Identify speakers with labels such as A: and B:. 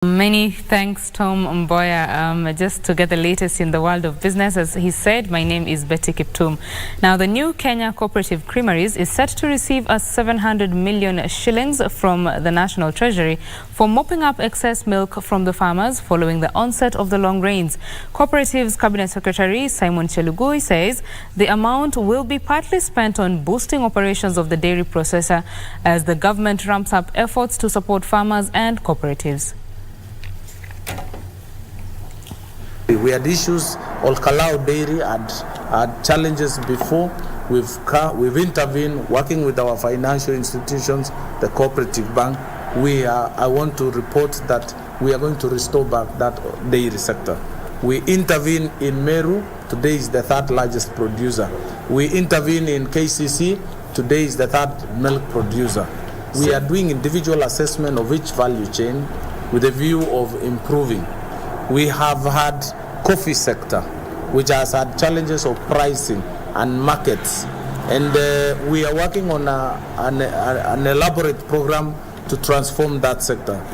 A: Many thanks, Tom Mboya. Just to get the latest in the world of business, as he said, my name is Betty Kiptum. Now, the new Kenya Cooperative Creameries is set to receive 700 million shillings from the National Treasury for mopping up excess milk from the farmers following the onset of the long rains. Cooperatives Cabinet Secretary Simon Chelugui says the amount will be partly spent on boosting operations of the dairy processor as the government ramps up efforts to support farmers and cooperatives.
B: We had issues, Olkalau Dairy had challenges before. We've intervened, working with our financial institutions, the Cooperative Bank. I want to report that we are going to restore back that dairy sector. We intervene in Meru, today is the third largest producer. We intervene in KCC, today is the third milk producer. We are doing individual assessment of each value chain with a view of improving. We have had coffee sector, which has had challenges of pricing and markets. And we are working on an elaborate program to transform that sector.